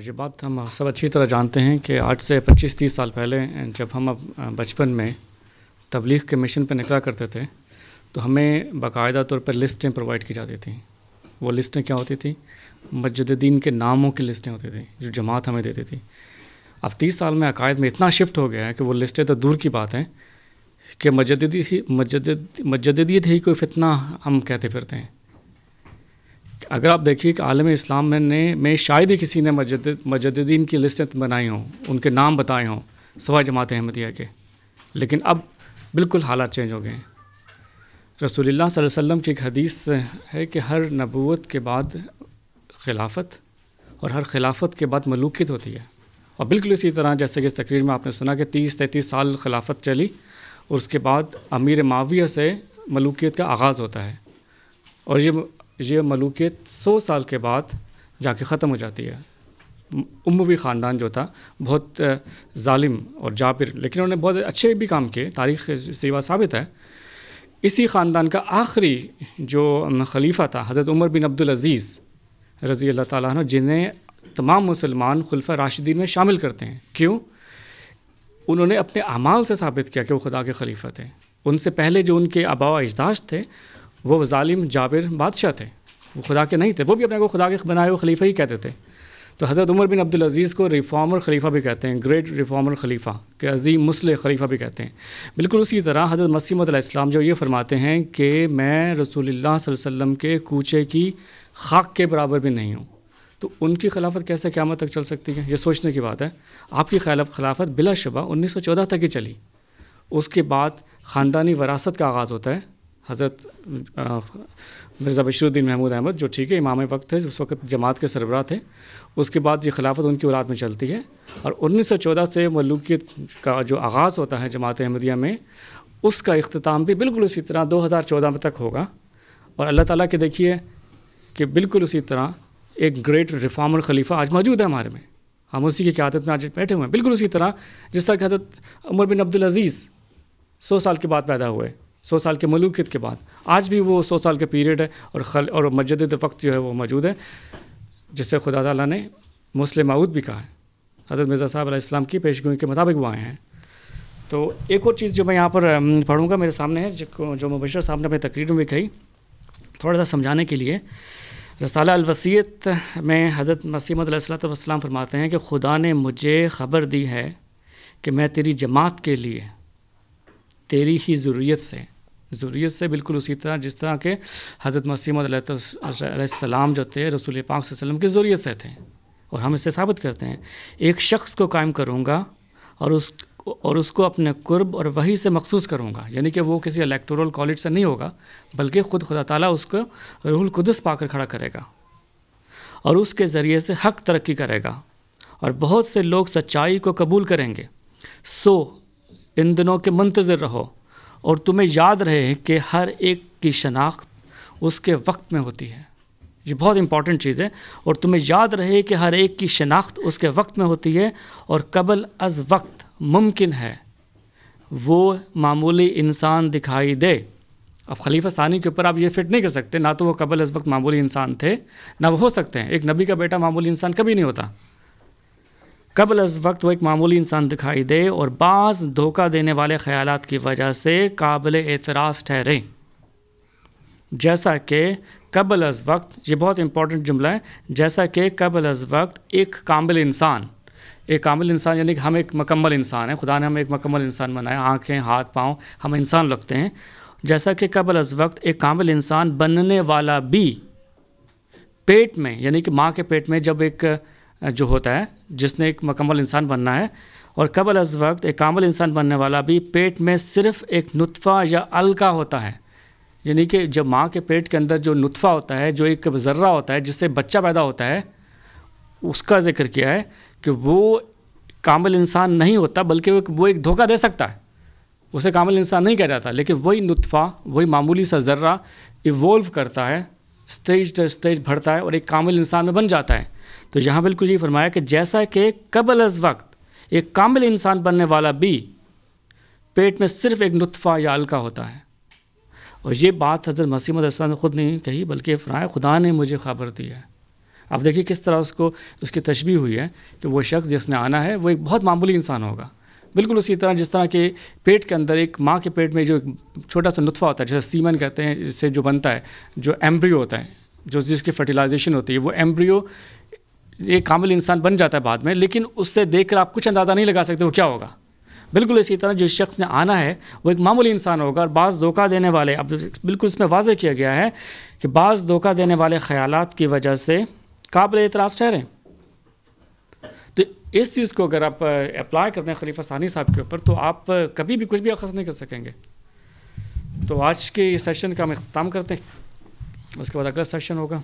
یہ بات ہم سب اچھی طرح جانتے ہیں کہ آج سے 25-30 سال پہلے جب ہم بچپن میں تبلیغ کے مشن پہ نکلا کرتے تھے تو ہمیں باقاعدہ طور پر لسٹیں پرووائڈ کی جاتی تھیں. وہ لسٹیں کیا ہوتی تھیں؟ مجددین کے ناموں کی لسٹیں ہوتی تھیں جو جماعت ہمیں دیتی تھی. اب 30 سال میں عقائد میں اتنا شفٹ ہو گیا ہے کہ وہ لسٹیں تو دور کی بات ہیں کہ مجددیت ہی کوئی فتنہ ہم کہتے پھرتے ہیں. اگر آپ دیکھیے کہ عالم اسلام میں شاید ہی کسی نے مجددین کی لسٹیں بنائی ہوں، ان کے نام بتائے ہوں سوائے جماعت احمدیہ کے. لیکن اب بالکل حالات چینج ہو گئے ہیں. رسول اللہ صلی اللہ علیہ وسلم کی ایک حدیث ہے کہ ہر نبوت کے بعد خلافت اور ہر خلافت کے بعد ملوکیت ہوتی ہے. اور بالکل اسی طرح جیسے کہ اس تقریر میں آپ نے سنا کہ 30-33 سال خلافت چلی اور اس کے بعد امیر معاویہ سے ملوکیت کا آغاز ہوتا ہے. اور یہ ملوکیت 100 سال کے بعد جا کے ختم ہو جاتی ہے. اموی خاندان جو تھا بہت ظالم اور جابر، لیکن انہوں نے بہت اچھے بھی کام کیے، تاریخ سے یہ ثابت ہے. اسی خاندان کا آخری جو خلیفہ تھا حضرت عمر بن عبدالعزیز رضی اللہ تعالیٰ عنہ، جنہیں تمام مسلمان خلفۂ راشدین میں شامل کرتے ہیں. کیوں؟ انہوں نے اپنے اعمال سے ثابت کیا کہ وہ خدا کے خلیفہ تھے. ان سے پہلے جو ان کے آباء و اجداد تھے وہ ظالم جابر بادشاہ تھے، وہ خدا کے نہیں تھے. وہ بھی اپنے کو خدا کے بنائے ہوئے خلیفہ ہی کہتے تھے. تو حضرت عمر بن عبدالعزیز کو ریفارمر خلیفہ بھی کہتے ہیں، گریٹ ریفارمر خلیفہ کہ عظیم مصلح خلیفہ بھی کہتے ہیں. بالکل اسی طرح حضرت مسیح موعود علیہ السلام جو یہ فرماتے ہیں کہ میں رسول اللہ صلی اللہ علیہ وسلم کے کوچے کی خاک کے برابر بھی نہیں ہوں. تو ان کی خلافت کیسے قیامت تک چل سکتی ہے؟ یہ سوچنے کی بات ہے. آپ کی خلافت بلا شبہ 1914 تک ہی چلی. اس کے بعد خاندانی وراثت کا آغاز ہوتا ہے. حضرت مرزا بشیر الدین محمود احمد جو ٹھیک ہے امام وقت تھے، اس وقت جماعت کے سربراہ تھے. اس کے بعد یہ خلافت ان کی اولاد میں چلتی ہے اور 1914 سے ملوکیت کا جو آغاز ہوتا ہے جماعت احمدیہ میں، اس کا اختتام بھی بالکل اسی طرح 2014 میں تک ہوگا. اور اللہ تعالیٰ کے دیکھیے کہ بالکل اسی طرح ایک گریٹ ریفارمر خلیفہ آج موجود ہے ہمارے میں. ہم اسی کی قیادت میں آج بیٹھے ہوئے ہیں، بالکل اسی طرح جس طرح کہ حضرت عمر بن عبدالعزیز 100 سال کے بعد پیدا ہوئے، 100 سال کے ملوکیت کے بعد. آج بھی وہ 100 سال کا پیریڈ ہے اور مجدد وقت جو ہے وہ موجود ہے، جس سے خدا تعالیٰ نے مصلح موعود بھی کہا ہے. حضرت مرزا صاحب علیہ السلام کی پیشگوئی کے مطابق وہ آئے ہیں. تو ایک اور چیز جو میں یہاں پر پڑھوں گا میرے سامنے ہے، جو مبشر صاحب نے اپنی تقریر میں بھی کہی، تھوڑا سا سمجھانے کے لیے. رسالہ الوصیت میں حضرت مسیح موعود علیہ السلام فرماتے ہیں کہ خدا نے مجھے خبر دی ہے کہ میں تیری جماعت کے لیے تیری ہی ضروریت سے بالکل اسی طرح جس طرح کہ حضرت مسیح موعود علیہ السلام جو تھے رسول پاک صلی اللہ علیہ وسلم کی ضروریت سے تھے. اور ہم اس سے ثابت کرتے ہیں ایک شخص کو قائم کروں گا اور اس کو اپنے قرب اور وحی سے مخصوص کروں گا. یعنی کہ وہ کسی الیکٹورل کالج سے نہیں ہوگا، بلکہ خود خدا تعالیٰ اس کو روح القدس پا کر کھڑا کرے گا اور اس کے ذریعے سے حق ترقی کرے گا اور بہت سے لوگ سچائی کو قبول کریں گے. سو ان دنوں کے منتظر رہو اور تمہیں یاد رہے کہ ہر ایک کی شناخت اس کے وقت میں ہوتی ہے. یہ بہت امپورٹنٹ چیز ہے. اور تمہیں یاد رہے کہ ہر ایک کی شناخت اس کے وقت میں ہوتی ہے اور قبل از وقت ممکن ہے وہ معمولی انسان دکھائی دے. اب خلیفہ ثانی کے اوپر آپ یہ فٹ نہیں کر سکتے، نہ تو وہ قبل از وقت معمولی انسان تھے نہ وہ ہو سکتے ہیں. ایک نبی کا بیٹا معمولی انسان کبھی نہیں ہوتا. قبل از وقت وہ ایک معمولی انسان دکھائی دے اور بعض دھوکہ دینے والے خیالات کی وجہ سے قابل اعتراض ٹھہرے. جیسا کہ قبل از وقت، یہ بہت امپورٹنٹ جملہ ہے، جیسا کہ قبل از وقت ایک کامل انسان یعنی کہ ہم ایک مکمل انسان ہیں. خدا نے ہمیں ایک مکمل انسان بنایا، آنکھیں، ہاتھ، پاؤں، ہم انسان لگتے ہیں. جیسا کہ قبل از وقت ایک کامل انسان بننے والا بھی پیٹ میں، یعنی کہ ماں کے پیٹ میں جب ایک جو ہوتا ہے جس نے ایک مکمل انسان بننا ہے، اور قبل از وقت ایک کامل انسان بننے والا بھی پیٹ میں صرف ایک نطفہ یا علقہ ہوتا ہے. یعنی کہ جب ماں کے پیٹ کے اندر جو نطفہ ہوتا ہے، جو ایک ذرہ ہوتا ہے جس سے بچہ پیدا ہوتا ہے، اس کا ذکر کیا ہے کہ وہ کامل انسان نہیں ہوتا، بلکہ وہ ایک دھوکہ دے سکتا ہے. اسے کامل انسان نہیں کہا جاتا، لیکن وہی نطفہ، وہی معمولی سا ذرہ ایوولو کرتا ہے، اسٹیج ٹو اسٹیج بڑھتا ہے اور ایک کامل انسان میں بن جاتا ہے. تو یہاں بالکل یہ فرمایا کہ جیسا کہ قبل از وقت ایک کامل انسان بننے والا بھی پیٹ میں صرف ایک نطفہ یا علقہ ہوتا ہے. اور یہ بات حضرت مسیح موعود علیہ السلام نے خود نہیں کہی، بلکہ فرمایا خدا نے مجھے خبر دی ہے. آپ دیکھیے کس طرح اس کی تشبیہ ہوئی ہے کہ وہ شخص جس نے آنا ہے وہ ایک بہت معمولی انسان ہوگا، بالکل اسی طرح جس طرح کہ پیٹ کے اندر ایک ماں کے پیٹ میں جو چھوٹا سا نطفہ ہوتا ہے، جیسے سیمن کہتے ہیں، جس سے جو بنتا ہے، جو ایمبریو ہوتا ہے، جس کی فرٹیلائزیشن ہوتی ہے، وہ ایمبریو ایک کامل انسان بن جاتا ہے بعد میں، لیکن اس سے دیکھ کر آپ کچھ اندازہ نہیں لگا سکتے وہ کیا ہوگا۔ بالکل اسی طرح جو شخص نے آنا ہے وہ ایک معمولی انسان ہوگا، اور بعض دھوکہ دینے والے، اب بالکل اس میں واضح کیا گیا ہے کہ بعض دھوکہ دینے والے خیالات کی وجہ سے قابل اعتراض ٹھہریں۔ تو اس چیز کو اگر آپ اپلائی کرتے ہیں خلیفہ ثانی صاحب کے اوپر تو آپ کبھی بھی کچھ بھی اخذ نہیں کر سکیں گے۔ تو آج کے سیشن کا ہم اختتام کرتے ہیں، اس کے بعد اگلا سیشن ہوگا۔